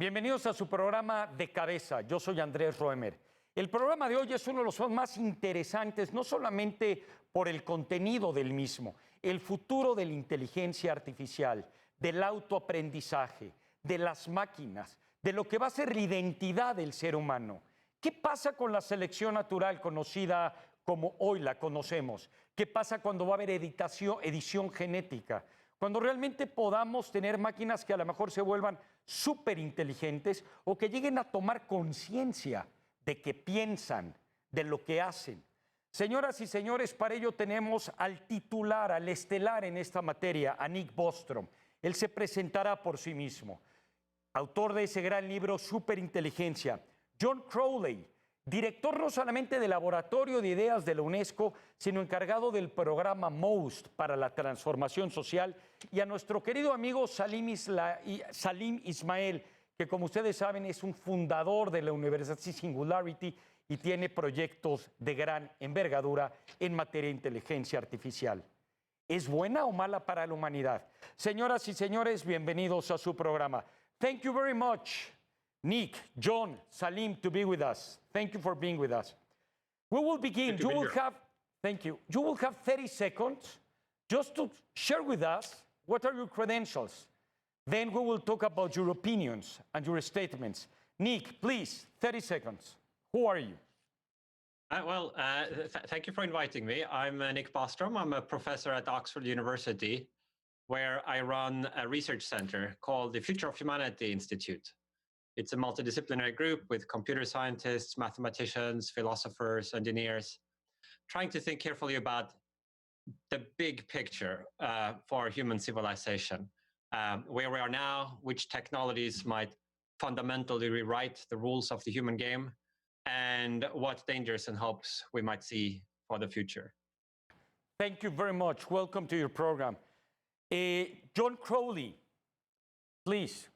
Bienvenidos a su programa de Cabeza. Yo soy Andrés Roemer. El programa de hoy es uno de los más interesantes, no solamente por el contenido del mismo, el futuro de la inteligencia artificial, del autoaprendizaje, de las máquinas, de lo que va a ser la identidad del ser humano. ¿Qué pasa con la selección natural conocida como hoy la conocemos? ¿Qué pasa cuando va a haber edición genética? Cuando realmente podamos tener máquinas que a lo mejor se vuelvan súper inteligentes o que lleguen a tomar conciencia de que piensan, de lo que hacen. Señoras y señores, para ello tenemos al titular, al estelar en esta materia, a Nick Bostrom. Él se presentará por sí mismo. Autor de ese gran libro, Superinteligencia. John Crowley, director no solamente del Laboratorio de Ideas de la UNESCO, sino encargado del programa MOST para la transformación social, y a nuestro querido amigo Salim Ismail, que como ustedes saben es un fundador de la Universidad Singularity y tiene proyectos de gran envergadura en materia de inteligencia artificial. ¿Es buena o mala para la humanidad? Señoras y señores, bienvenidos a su programa. Thank you very much, Nick, John, Salim, to be with us. Thank you for being with us. We will begin. You will have 30 seconds just to share with us what are your credentials. Then we will talk about your opinions and your statements. Nick, please, 30 seconds. Who are you? Thank you for inviting me. I'm Nick Bostrom. I'm a professor at Oxford University, where I run a research center called the Future of Humanity Institute. It's a multidisciplinary group with computer scientists, mathematicians, philosophers, engineers, trying to think carefully about the big picture for human civilization, where we are now, which technologies might fundamentally rewrite the rules of the human game, and what dangers and hopes we might see for the future. Thank you very much. Welcome to your program. John Crowley, please.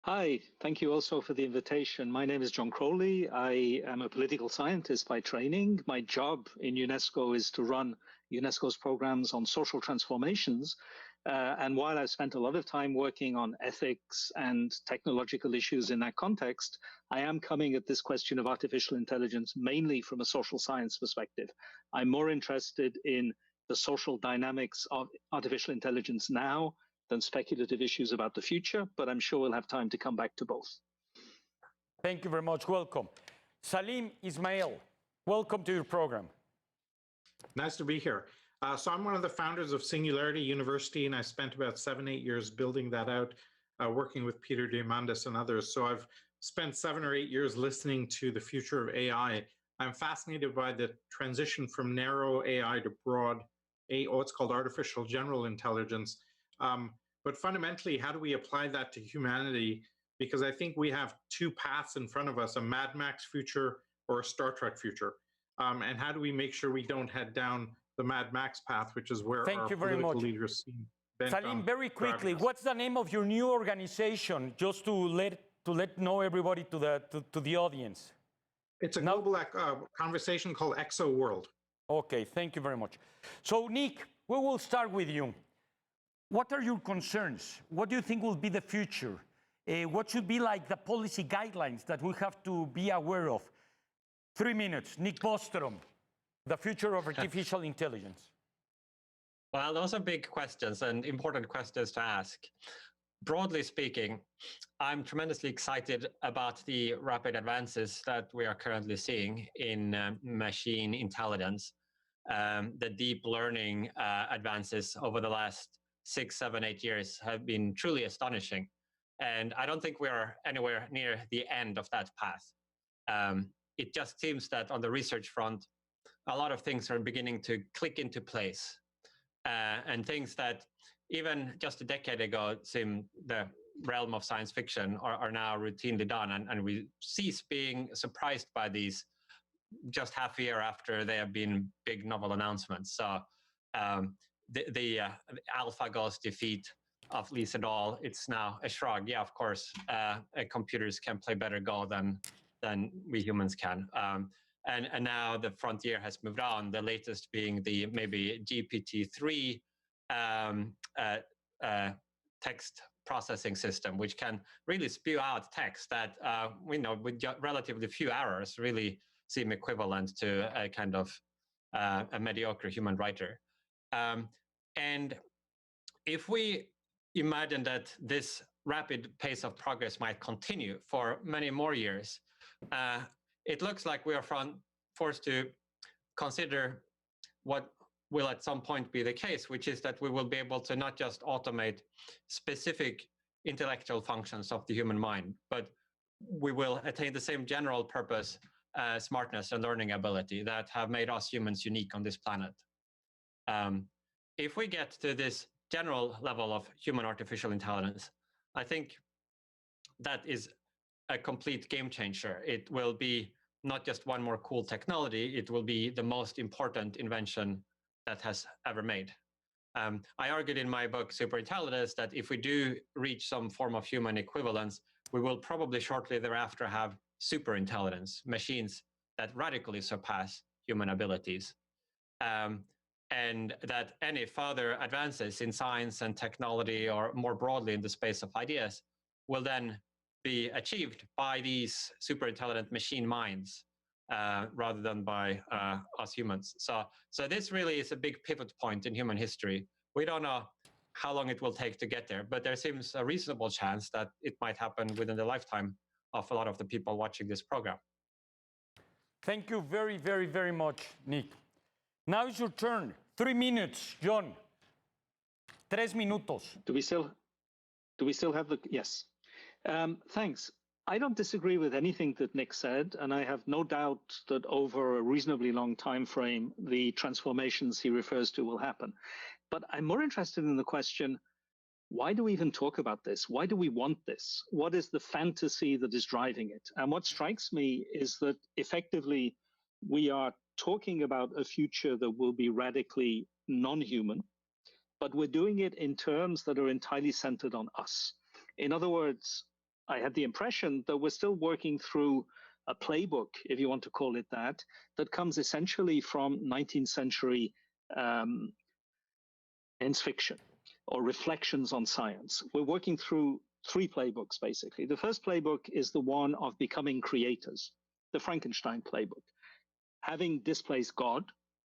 Hi, thank you also for the invitation. My name is John Crowley. I am a political scientist by training. My job in UNESCO is to run UNESCO's programs on social transformations. And while I've spent a lot of time working on ethics and technological issues in that context, I am coming at this question of artificial intelligence mainly from a social science perspective. I'm more interested in the social dynamics of artificial intelligence now than speculative issues about the future, but I'm sure we'll have time to come back to both. Thank you very much. Welcome. Salim Ismail, welcome to your program. Nice to be here. So I'm one of the founders of Singularity University, and I spent about 7-8 years building that out, working with Peter Diamandis and others. So I've spent 7 or 8 years listening to the future of AI. I'm fascinated by the transition from narrow AI to broad, what's called artificial general intelligence. But fundamentally, how do we apply that to humanity? Because I think we have two paths in front of us, a Mad Max future or a Star Trek future. And how do we make sure we don't head down the Mad Max path, which is where our political leaders seem bent on. Salim, very quickly, what's the name of your new organization, just to let know everybody to the audience? It's a global conversation called Exo World. Okay, thank you very much. So, Nick, we will start with you. What are your concerns? What do you think will be the future? What should be like the policy guidelines that we have to be aware of? 3 minutes. Nick Bostrom, the future of artificial intelligence. Well, those are big questions and important questions to ask. Broadly speaking, I'm tremendously excited about the rapid advances that we are currently seeing in machine intelligence. The deep learning advances over the last 6, 7, 8 years have been truly astonishing. And I don't think we are anywhere near the end of that path. It just seems that on the research front, a lot of things are beginning to click into place. And things that even just a decade ago seemed the realm of science fiction are now routinely done. And we cease being surprised by these just half a year after they have been big novel announcements. So the AlphaGo's defeat of Lee Sedol, it's now a shrug. Yeah, of course, computers can play better Go than we humans can. And now the frontier has moved on, the latest being the maybe GPT-3 text processing system, which can really spew out text that we know with relatively few errors really seem equivalent to a kind of a mediocre human writer. And if we imagine that this rapid pace of progress might continue for many more years, it looks like we are forced to consider what will at some point be the case, which is that we will be able to not just automate specific intellectual functions of the human mind, but we will attain the same general purpose, smartness and learning ability that have made us humans unique on this planet. If we get to this general level of human artificial intelligence, I think that is a complete game changer. It will be not just one more cool technology, it will be the most important invention that has ever made. I argued in my book, Superintelligence, that if we do reach some form of human equivalence, we will probably shortly thereafter have superintelligence, machines that radically surpass human abilities. And that any further advances in science and technology, or more broadly in the space of ideas, will then be achieved by these superintelligent machine minds rather than by us humans. So this really is a big pivot point in human history. We don't know how long it will take to get there, but there seems a reasonable chance that it might happen within the lifetime of a lot of the people watching this program. Thank you very, very, very much, Nick. Now it's your turn. 3 minutes, John. 3 minutos. Do we still have the, yes. Thanks. I don't disagree with anything that Nick said, and I have no doubt that over a reasonably long time frame, the transformations he refers to will happen. But I'm more interested in the question, why do we even talk about this? Why do we want this? What is the fantasy that is driving it? And what strikes me is that effectively we are talking about a future that will be radically non-human, but we're doing it in terms that are entirely centered on us. In other words, I had the impression that we're still working through a playbook, if you want to call it that comes essentially from 19th century science fiction or reflections on science. We're working through 3 playbooks, basically. The first playbook is the one of becoming creators, the Frankenstein playbook. Having displaced God,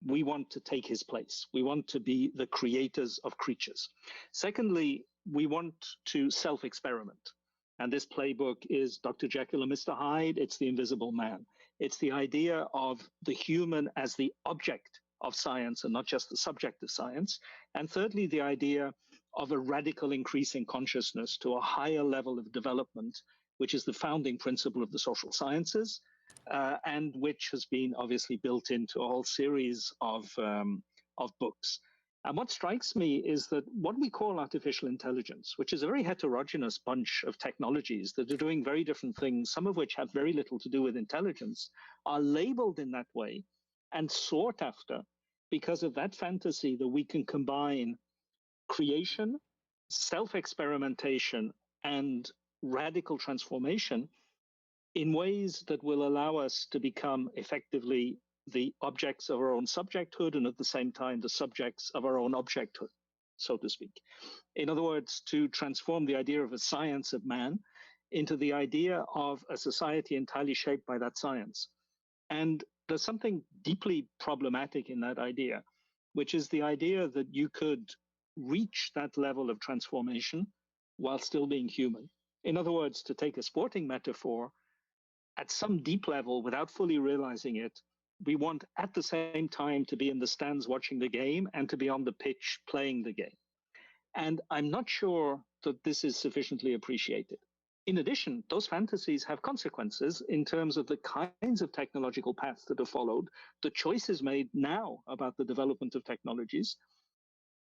we want to take his place. We want to be the creators of creatures. Secondly, we want to self-experiment. And this playbook is Dr. Jekyll and Mr. Hyde. It's the invisible man. It's the idea of the human as the object of science and not just the subject of science. And thirdly, the idea of a radical increase in consciousness to a higher level of development, which is the founding principle of the social sciences, and which has been obviously built into a whole series of books. And what strikes me is that what we call artificial intelligence, which is a very heterogeneous bunch of technologies that are doing very different things, some of which have very little to do with intelligence, are labeled in that way and sought after because of that fantasy that we can combine creation, self-experimentation, and radical transformation in ways that will allow us to become effectively the objects of our own subjecthood and at the same time the subjects of our own objecthood, so to speak. In other words, to transform the idea of a science of man into the idea of a society entirely shaped by that science. And there's something deeply problematic in that idea, which is the idea that you could reach that level of transformation while still being human. In other words, to take a sporting metaphor, at some deep level, without fully realizing it, we want at the same time to be in the stands watching the game and to be on the pitch playing the game. And I'm not sure that this is sufficiently appreciated. In addition, those fantasies have consequences in terms of the kinds of technological paths that are followed, the choices made now about the development of technologies.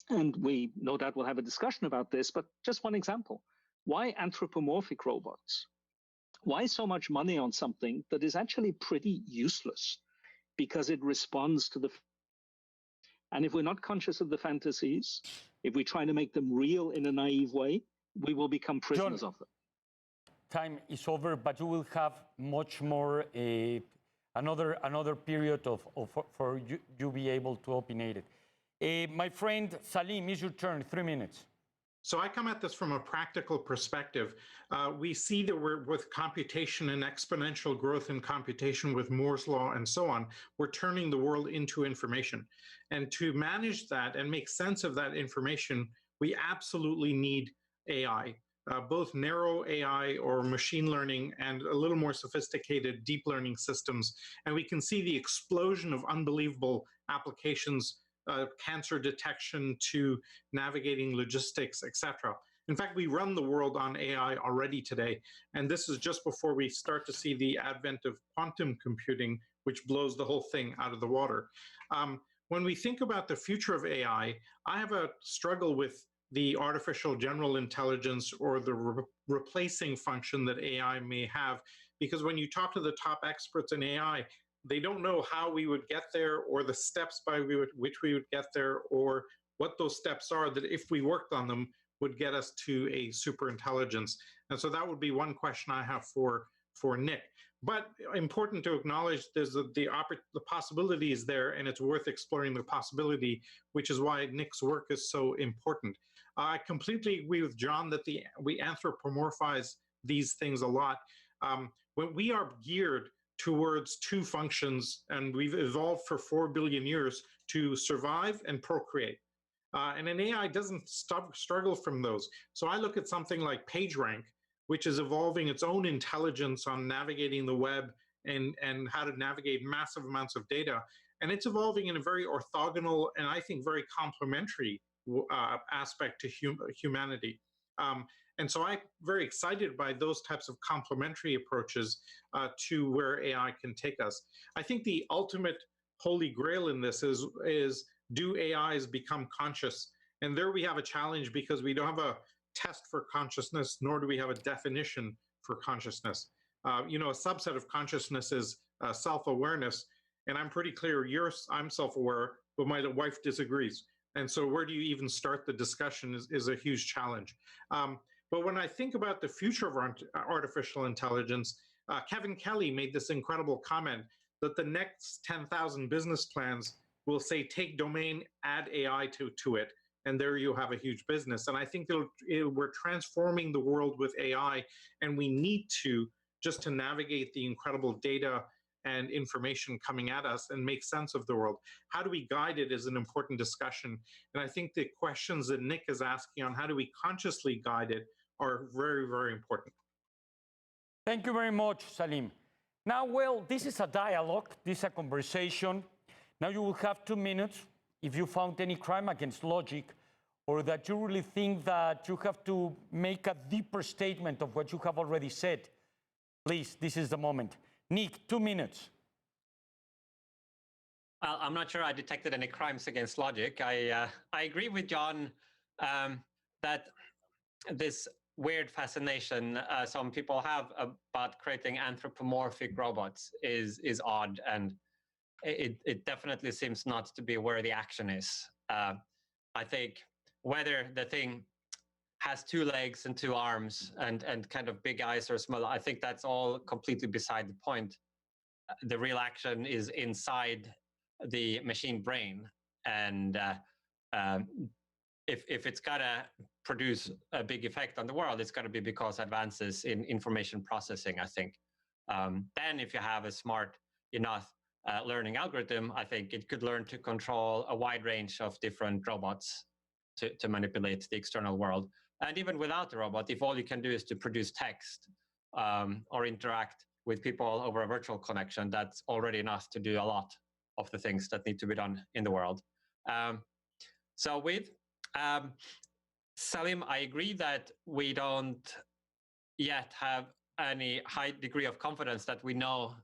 And we no doubt will have a discussion about this, but just one example. Why anthropomorphic robots? Why so much money on something that is actually pretty useless? Because it responds to the... And if we're not conscious of the fantasies, if we try to make them real in a naive way, we will become prisoners of them. Time is over, but you will have much more, another period for you be able to opinate it. My friend Salim, it's your turn, 3 minutes. So I come at this from a practical perspective. We see that we're with computation and exponential growth in computation with Moore's law and so on, we're turning the world into information. And to manage that and make sense of that information, we absolutely need AI, both narrow AI or machine learning and a little more sophisticated deep learning systems. And we can see the explosion of unbelievable applications, cancer detection to navigating logistics, etc. In fact, we run the world on AI already today. And this is just before we start to see the advent of quantum computing, which blows the whole thing out of the water. When we think about the future of AI, I have a struggle with the artificial general intelligence or the replacing function that AI may have, because when you talk to the top experts in AI, they don't know how we would get there or the steps by which we would get there or what those steps are that if we worked on them would get us to a super intelligence. And so that would be one question I have for Nick. But important to acknowledge there's the possibility is there, and it's worth exploring the possibility, which is why Nick's work is so important. I completely agree with John that we anthropomorphize these things a lot. When we are geared towards two functions, and we've evolved for 4 billion years to survive and procreate. And an AI doesn't struggle from those. So I look at something like PageRank, which is evolving its own intelligence on navigating the web and how to navigate massive amounts of data. And it's evolving in a very orthogonal and I think very complementary aspect to humanity. And so I'm very excited by those types of complementary approaches to where AI can take us. I think the ultimate holy grail in this is do AIs become conscious? And there we have a challenge because we don't have a test for consciousness, nor do we have a definition for consciousness. A subset of consciousness is self-awareness. And I'm pretty clear I'm self-aware, but my wife disagrees. And so where do you even start the discussion is a huge challenge. But when I think about the future of artificial intelligence, Kevin Kelly made this incredible comment that the next 10,000 business plans will say, take domain, add AI to it, and there you have a huge business. And I think we're transforming the world with AI, and we need to, just to navigate the incredible data and information coming at us and make sense of the world. How do we guide it is an important discussion. And I think the questions that Nick is asking on how do we consciously guide it are very, very important. Thank you very much, Salim. Now, well, this is a dialogue, this is a conversation. Now you will have 2 minutes if you found any crime against logic or that you really think that you have to make a deeper statement of what you have already said. Please, this is the moment. Nick, 2 minutes. Well, I'm not sure I detected any crimes against logic. I agree with John that this weird fascination some people have about creating anthropomorphic robots is odd, and it definitely seems not to be where the action is. I think whether the thing has 2 legs and 2 arms and kind of big eyes or small, I think that's all completely beside the point. The real action is inside the machine brain, and if it's gotta produce a big effect on the world, it's gotta be because advances in information processing, I think. Then if you have a smart enough learning algorithm, I think it could learn to control a wide range of different robots to manipulate the external world. And even without the robot, if all you can do is to produce text or interact with people over a virtual connection, that's already enough to do a lot of the things that need to be done in the world. So with Salim, I agree that we don't yet have any high degree of confidence that we know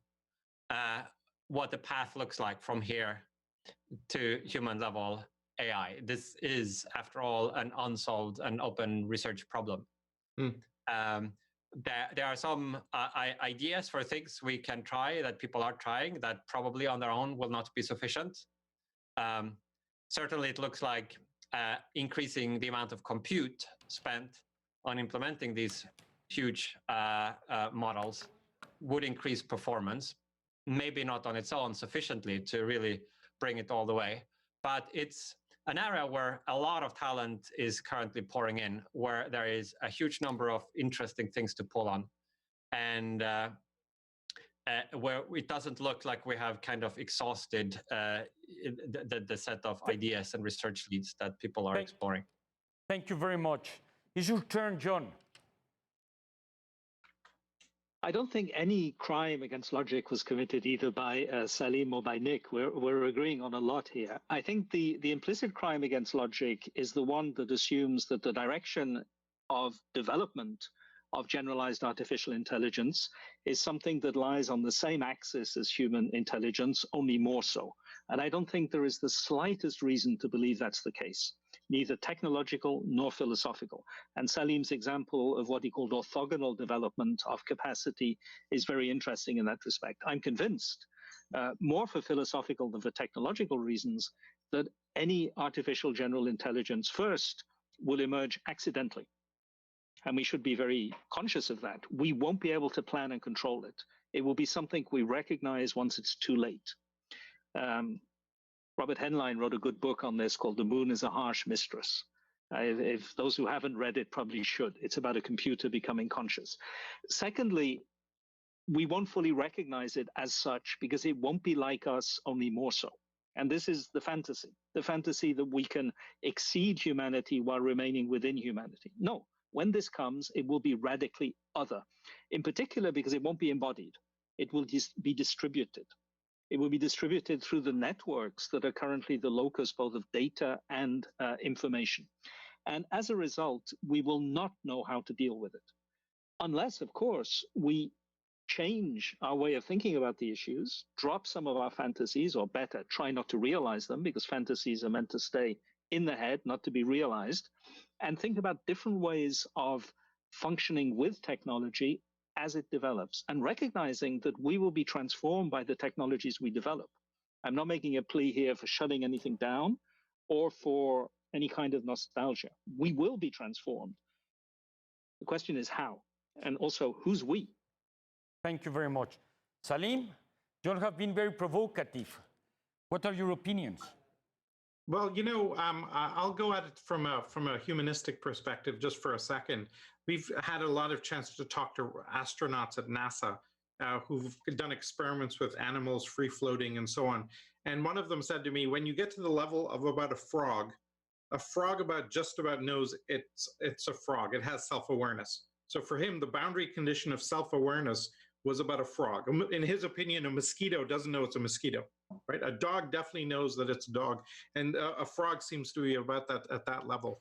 what the path looks like from here to human level AI. This is, after all, an unsolved and open research problem. There are some ideas for things we can try that people are trying that probably on their own will not be sufficient. Certainly, it looks like increasing the amount of compute spent on implementing these huge models would increase performance. Maybe not on its own sufficiently to really bring it all the way, but it's an area where a lot of talent is currently pouring in, where there is a huge number of interesting things to pull on, and where it doesn't look like we have kind of exhausted the set of ideas and research leads that people are exploring. Thank you very much. It's your turn, John. I don't think any crime against logic was committed either by Salim or by Nick. We're agreeing on a lot here. I think the implicit crime against logic is the one that assumes that the direction of development of generalized artificial intelligence is something that lies on the same axis as human intelligence, only more so. And I don't think there is the slightest reason to believe that's the case, neither technological nor philosophical. And Salim's example of what he called orthogonal development of capacity is very interesting in that respect. I'm convinced, more for philosophical than for technological reasons, that any artificial general intelligence first will emerge accidentally. And we should be very conscious of that. We won't be able to plan and control it. It will be something we recognize once it's too late. Robert Heinlein wrote a good book on this called The Moon is a Harsh Mistress. If those who haven't read it probably should. It's about a computer becoming conscious. Secondly, we won't fully recognize it as such because it won't be like us, only more so. And this is the fantasy that we can exceed humanity while remaining within humanity. No, when this comes, it will be radically other, in particular because it won't be embodied. It will be distributed. It will be distributed through the networks that are currently the locus both of data and information. And as a result, we will not know how to deal with it. Unless, of course, we change our way of thinking about the issues, drop some of our fantasies, or better, try not to realize them, because fantasies are meant to stay in the head, not to be realized, and think about different ways of functioning with technology as it develops, and recognizing that we will be transformed by the technologies we develop. I'm not making a plea here for shutting anything down or for any kind of nostalgia. We will be transformed. The question is how, and also who's we? Thank you very much. Salim, you have been very provocative. What are your opinions? Well, I'll go at it from a humanistic perspective just for a second. We've had a lot of chance to talk to astronauts at NASA who've done experiments with animals, free floating, and so on. And one of them said to me, when you get to the level of about a frog just about knows it's a frog. It has self-awareness. So for him, the boundary condition of self-awareness was about a frog. In his opinion, a mosquito doesn't know it's a mosquito, right? A dog definitely knows that it's a dog, and a frog seems to be about that at that level.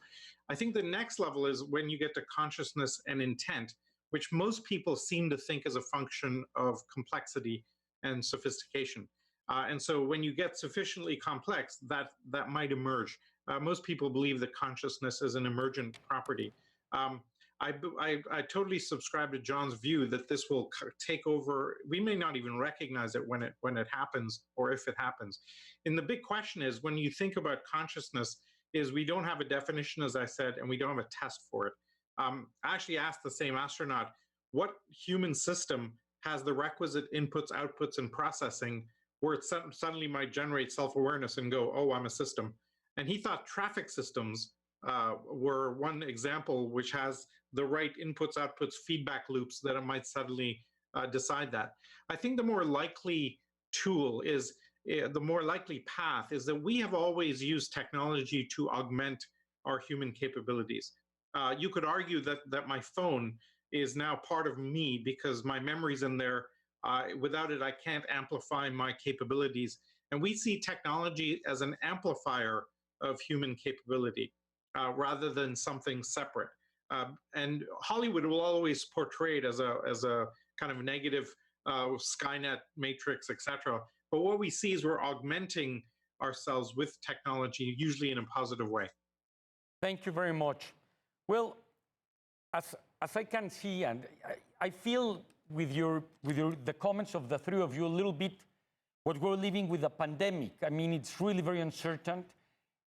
I think the next level is when you get to consciousness and intent, which most people seem to think is a function of complexity and sophistication. And so when you get sufficiently complex, that might emerge. Most people believe that consciousness is an emergent property. I totally subscribe to John's view that this will take over. We may not even recognize it when it happens, or if it happens. And the big question is, when you think about consciousness, is we don't have a definition, as I said, and we don't have a test for it. I actually asked the same astronaut, what human system has the requisite inputs, outputs, and processing where it suddenly might generate self-awareness and go, oh, I'm a system. And he thought traffic systems were one example which has the right inputs, outputs, feedback loops that it might suddenly decide that. I think the more likely tool is, the more likely path is that we have always used technology to augment our human capabilities. You could argue that my phone is now part of me because my memory's in there. Without it, I can't amplify my capabilities. And we see technology as an amplifier of human capability rather than something separate. And Hollywood will always portray it as a kind of negative Skynet matrix, etc. But what we see is we're augmenting ourselves with technology, usually in a positive way. Thank you very much. Well, as I can see, and I feel with the comments of the three of you a little bit what we're living with the pandemic. I mean, it's really very uncertain.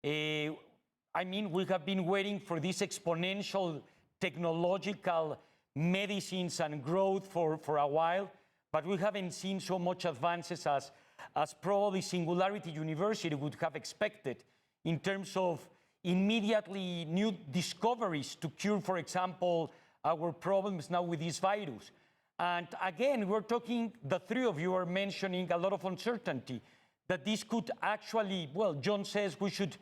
I mean, we have been waiting for this exponential technological medicines and growth for a while, but we haven't seen so much advances as probably Singularity University would have expected in terms of immediately new discoveries to cure, for example, our problems now with this virus. And again, we're talking, the three of you are mentioning a lot of uncertainty, that this could actually, well, John says we should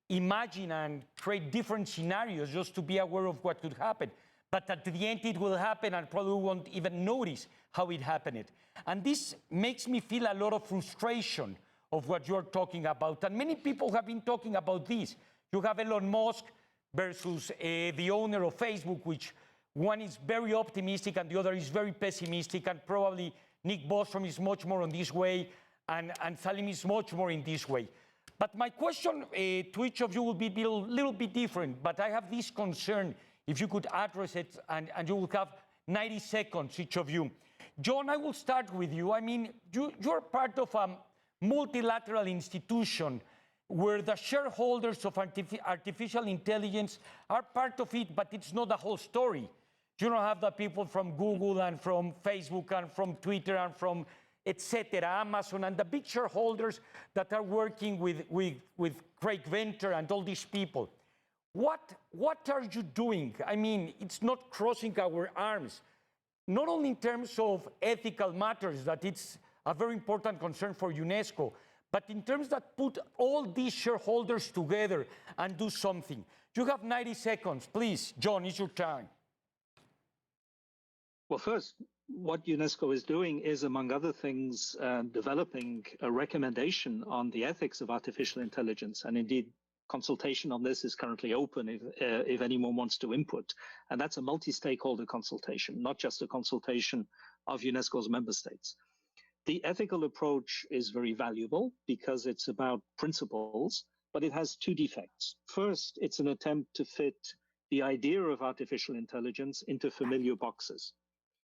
imagine and create different scenarios just to be aware of what could happen. But at the end, it will happen and probably won't even notice how it happened. And this makes me feel a lot of frustration of what you're talking about. And many people have been talking about this. You have Elon Musk versus the owner of Facebook, which one is very optimistic and the other is very pessimistic, and probably Nick Bostrom is much more on this way, and Salim is much more in this way. But my question to each of you will be a little bit different, but I have this concern, if you could address it, and you will have 90 seconds, each of you. John, I will start with you. I mean, you're part of a multilateral institution where the shareholders of artificial intelligence are part of it, but it's not the whole story. You don't have the people from Google and from Facebook and from Twitter and from etc., Amazon, and the big shareholders that are working with Craig Venter and all these people. What are you doing? I mean, it's not crossing our arms, not only in terms of ethical matters, that it's a very important concern for UNESCO, but in terms that put all these shareholders together and do something. You have 90 seconds. Please, John, it's your time. Well, first, what UNESCO is doing is, among other things, developing a recommendation on the ethics of artificial intelligence. And indeed, consultation on this is currently open if anyone wants to input. And that's a multi-stakeholder consultation, not just a consultation of UNESCO's member states. The ethical approach is very valuable because it's about principles, but it has two defects. First, it's an attempt to fit the idea of artificial intelligence into familiar boxes,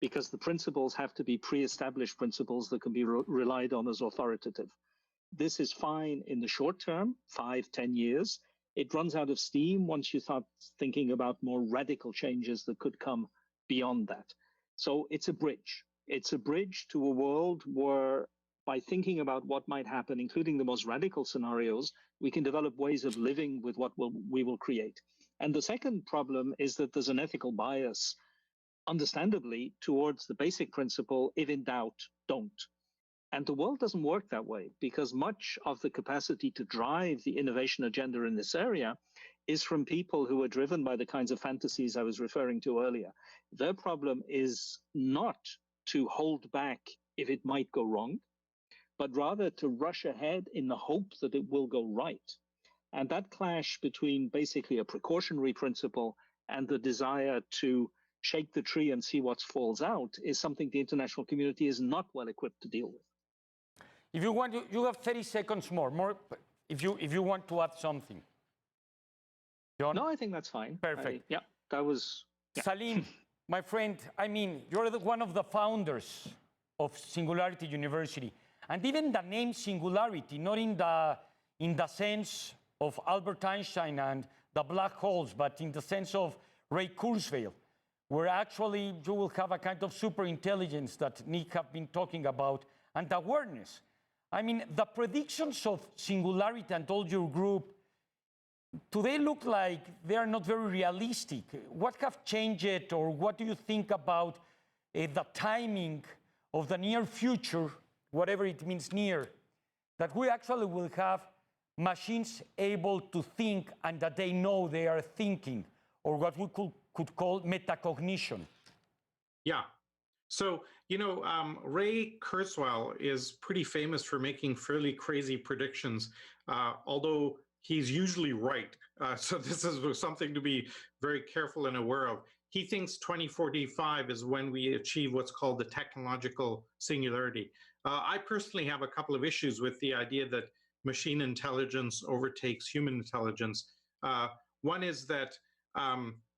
because the principles have to be pre-established principles that can be relied on as authoritative. This is fine in the short term, 5-10 years. It runs out of steam once you start thinking about more radical changes that could come beyond that. So it's a bridge. It's a bridge to a world where, by thinking about what might happen, including the most radical scenarios, we can develop ways of living with what we will create. And the second problem is that there's an ethical bias, understandably, towards the basic principle, if in doubt, don't. And the world doesn't work that way, because much of the capacity to drive the innovation agenda in this area is from people who are driven by the kinds of fantasies I was referring to earlier. Their problem is not to hold back if it might go wrong, but rather to rush ahead in the hope that it will go right. And that clash between basically a precautionary principle and the desire to shake the tree and see what falls out is something the international community is not well equipped to deal with. If you want, you have 30 seconds more if you want to add something. John? No, I think that's fine. Perfect. Yeah, that was... Yeah. Salim, my friend, I mean, you're one of the founders of Singularity University. And even the name Singularity, not in the sense of Albert Einstein and the black holes, but in the sense of Ray Kurzweil, where actually you will have a kind of super intelligence that Nick have been talking about, and awareness. I mean, the predictions of Singularity and all your group today look like they are not very realistic. What have changed, or what do you think about the timing of the near future, whatever it means near, that we actually will have machines able to think and that they know they are thinking, or what we could call metacognition? Yeah. So, you know, Ray Kurzweil is pretty famous for making fairly crazy predictions, although he's usually right. So this is something to be very careful and aware of. He thinks 2045 is when we achieve what's called the technological singularity. I personally have a couple of issues with the idea that machine intelligence overtakes human intelligence. One is that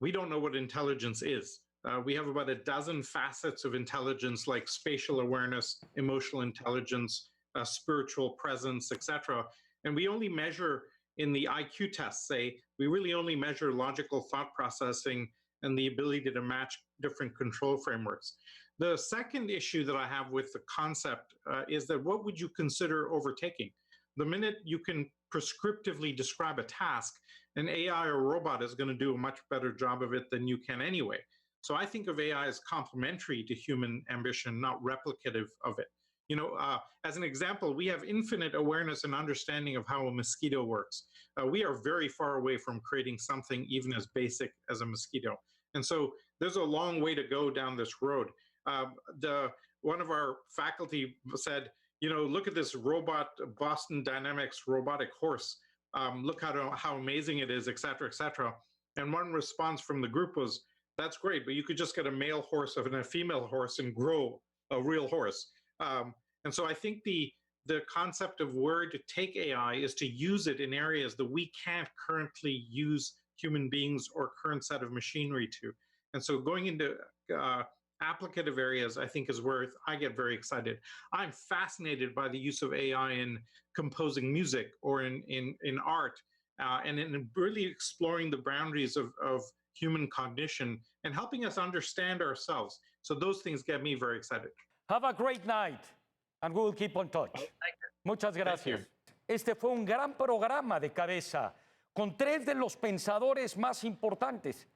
we don't know what intelligence is. We have about a dozen facets of intelligence, like spatial awareness, emotional intelligence, spiritual presence, etc. And we only measure in the IQ tests, say, we really only measure logical thought processing and the ability to match different control frameworks. The second issue that I have with the concept is that what would you consider overtaking? the minute you can prescriptively describe a task, an AI or robot is going to do a much better job of it than you can anyway. So I think of AI as complementary to human ambition, not replicative of it. You know, as an example, we have infinite awareness and understanding of how a mosquito works. We are very far away from creating something even as basic as a mosquito. And so there's a long way to go down this road. One of our faculty said, you know, look at this robot, Boston Dynamics robotic horse. Look how amazing it is, et cetera, et cetera. And one response from the group was, that's great, but you could just get a male horse and a female horse and grow a real horse. And so I think the concept of where to take AI is to use it in areas that we can't currently use human beings or current set of machinery to. And so going into applicative areas, I think, is where I get very excited. I'm fascinated by the use of AI in composing music or in art, and in really exploring the boundaries of human cognition and helping us understand ourselves. So those things get me very excited. Have a great night, and we will keep on touch. Muchas gracias. Este fue un gran programa de Cabeza, con 3 de los pensadores más importantes.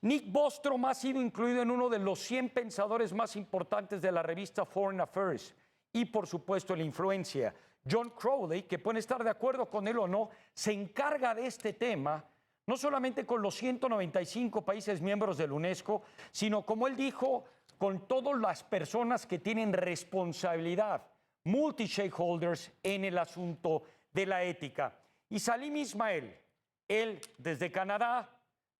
Nick Bostrom ha sido incluido en uno de los 100 pensadores más importantes de la revista Foreign Affairs. Y, por supuesto, la influencia. John Crowley, que pueden estar de acuerdo con él o no, se encarga de este tema, no solamente con los 195 países miembros de la UNESCO, sino, como él dijo, con todas las personas que tienen responsabilidad, multi-stakeholders, en el asunto de la ética. Y Salim Ismail, él desde Canadá,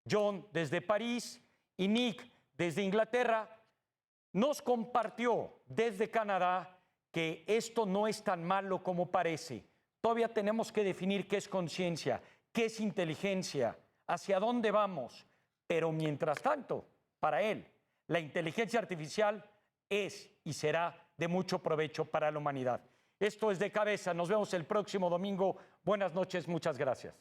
John desde París y Nick desde Inglaterra, nos compartió desde Canadá que esto no es tan malo como parece. Todavía tenemos que definir qué es conciencia, qué es inteligencia, hacia dónde vamos. Pero mientras tanto, para él, la inteligencia artificial es y será de mucho provecho para la humanidad. Esto es De Cabeza. Nos vemos el próximo domingo. Buenas noches. Muchas gracias.